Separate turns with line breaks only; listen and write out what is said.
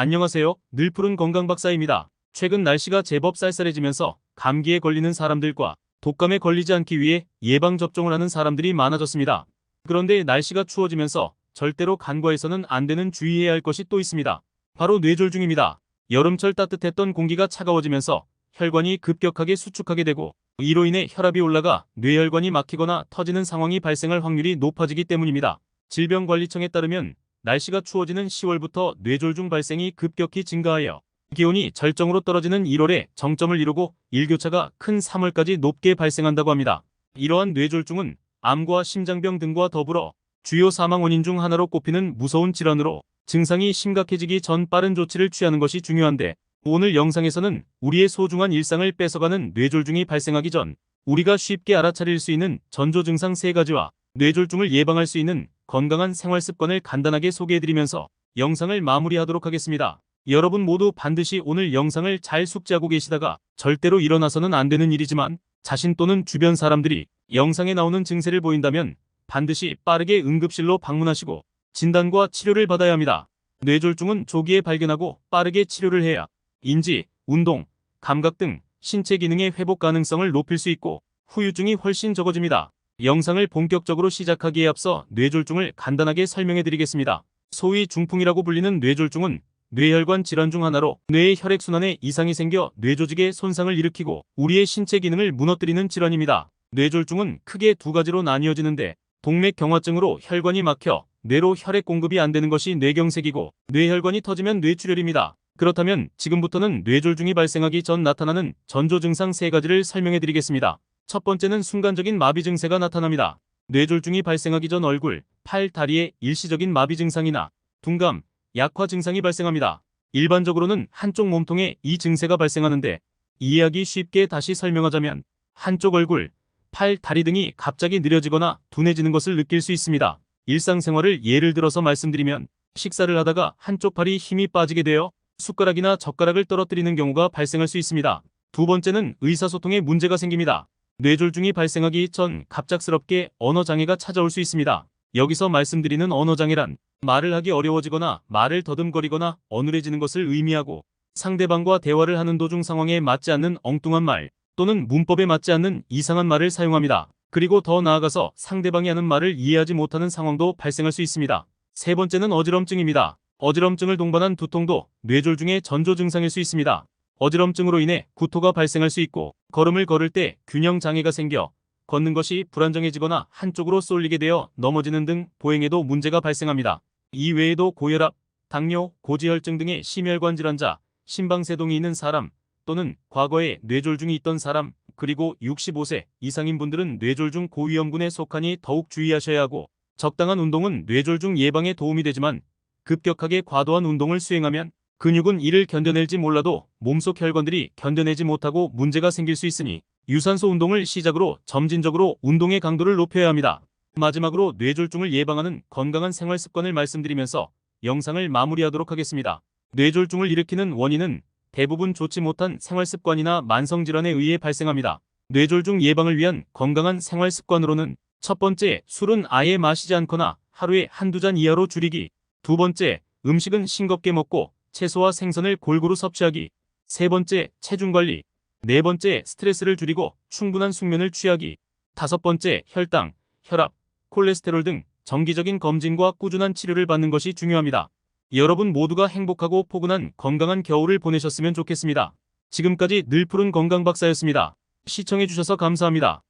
안녕하세요. 늘 푸른 건강박사입니다. 최근 날씨가 제법 쌀쌀해지면서 감기에 걸리는 사람들과 독감에 걸리지 않기 위해 예방접종을 하는 사람들이 많아졌습니다. 그런데 날씨가 추워지면서 절대로 간과해서는 안 되는 주의해야 할 것이 또 있습니다. 바로 뇌졸중입니다. 여름철 따뜻했던 공기가 차가워지면서 혈관이 급격하게 수축하게 되고 이로 인해 혈압이 올라가 뇌혈관이 막히거나 터지는 상황이 발생할 확률이 높아지기 때문입니다. 질병관리청에 따르면 날씨가 추워지는 10월부터 뇌졸중 발생이 급격히 증가하여 기온이 절정으로 떨어지는 1월에 정점을 이루고 일교차가 큰 3월까지 높게 발생한다고 합니다. 이러한 뇌졸중은 암과 심장병 등과 더불어 주요 사망 원인 중 하나로 꼽히는 무서운 질환으로 증상이 심각해지기 전 빠른 조치를 취하는 것이 중요한데, 오늘 영상에서는 우리의 소중한 일상을 뺏어가는 뇌졸중이 발생하기 전 우리가 쉽게 알아차릴 수 있는 전조 증상 3가지와 뇌졸중을 예방할 수 있는 건강한 생활 습관을 간단하게 소개해드리면서 영상을 마무리하도록 하겠습니다. 여러분 모두 반드시 오늘 영상을 잘 숙지하고 계시다가 절대로 일어나서는 안 되는 일이지만 자신 또는 주변 사람들이 영상에 나오는 증세를 보인다면 반드시 빠르게 응급실로 방문하시고 진단과 치료를 받아야 합니다. 뇌졸중은 조기에 발견하고 빠르게 치료를 해야 인지, 운동, 감각 등 신체 기능의 회복 가능성을 높일 수 있고 후유증이 훨씬 적어집니다. 영상을 본격적으로 시작하기에 앞서 뇌졸중을 간단하게 설명해 드리겠습니다. 소위 중풍이라고 불리는 뇌졸중은 뇌혈관 질환 중 하나로 뇌의 혈액순환에 이상이 생겨 뇌조직에 손상을 일으키고 우리의 신체 기능을 무너뜨리는 질환입니다. 뇌졸중은 크게 2가지로 나뉘어지는데, 동맥경화증으로 혈관이 막혀 뇌로 혈액 공급이 안 되는 것이 뇌경색이고, 뇌혈관이 터지면 뇌출혈입니다. 그렇다면 지금부터는 뇌졸중이 발생하기 전 나타나는 전조 증상 3가지를 설명해 드리겠습니다. 첫 번째는 순간적인 마비 증세가 나타납니다. 뇌졸중이 발생하기 전 얼굴, 팔, 다리에 일시적인 마비 증상이나 둔감, 약화 증상이 발생합니다. 일반적으로는 한쪽 몸통에 이 증세가 발생하는데, 이해하기 쉽게 다시 설명하자면 한쪽 얼굴, 팔, 다리 등이 갑자기 느려지거나 둔해지는 것을 느낄 수 있습니다. 일상생활을 예를 들어서 말씀드리면 식사를 하다가 한쪽 팔이 힘이 빠지게 되어 숟가락이나 젓가락을 떨어뜨리는 경우가 발생할 수 있습니다. 두 번째는 의사소통에 문제가 생깁니다. 뇌졸중이 발생하기 전 갑작스럽게 언어장애가 찾아올 수 있습니다. 여기서 말씀드리는 언어장애란 말을 하기 어려워지거나 말을 더듬거리거나 어눌해지는 것을 의미하고, 상대방과 대화를 하는 도중 상황에 맞지 않는 엉뚱한 말 또는 문법에 맞지 않는 이상한 말을 사용합니다. 그리고 더 나아가서 상대방이 하는 말을 이해하지 못하는 상황도 발생할 수 있습니다. 세 번째는 어지럼증입니다. 어지럼증을 동반한 두통도 뇌졸중의 전조 증상일 수 있습니다. 어지럼증으로 인해 구토가 발생할 수 있고, 걸음을 걸을 때 균형 장애가 생겨 걷는 것이 불안정해지거나 한쪽으로 쏠리게 되어 넘어지는 등 보행에도 문제가 발생합니다. 이 외에도 고혈압, 당뇨, 고지혈증 등의 심혈관 질환자, 심방세동이 있는 사람 또는 과거에 뇌졸중이 있던 사람, 그리고 65세 이상인 분들은 뇌졸중 고위험군에 속하니 더욱 주의하셔야 하고, 적당한 운동은 뇌졸중 예방에 도움이 되지만 급격하게 과도한 운동을 수행하면 근육은 이를 견뎌낼지 몰라도 몸속 혈관들이 견뎌내지 못하고 문제가 생길 수 있으니 유산소 운동을 시작으로 점진적으로 운동의 강도를 높여야 합니다. 마지막으로 뇌졸중을 예방하는 건강한 생활 습관을 말씀드리면서 영상을 마무리하도록 하겠습니다. 뇌졸중을 일으키는 원인은 대부분 좋지 못한 생활 습관이나 만성질환에 의해 발생합니다. 뇌졸중 예방을 위한 건강한 생활 습관으로는 첫 번째, 술은 아예 마시지 않거나 하루에 한두 잔 이하로 줄이기. 두 번째, 음식은 싱겁게 먹고 채소와 생선을 골고루 섭취하기. 세 번째, 체중 관리. 네 번째, 스트레스를 줄이고 충분한 숙면을 취하기. 다섯 번째, 혈당, 혈압, 콜레스테롤 등 정기적인 검진과 꾸준한 치료를 받는 것이 중요합니다. 여러분 모두가 행복하고 포근한 건강한 겨울을 보내셨으면 좋겠습니다. 지금까지 늘 푸른 건강박사였습니다. 시청해주셔서 감사합니다.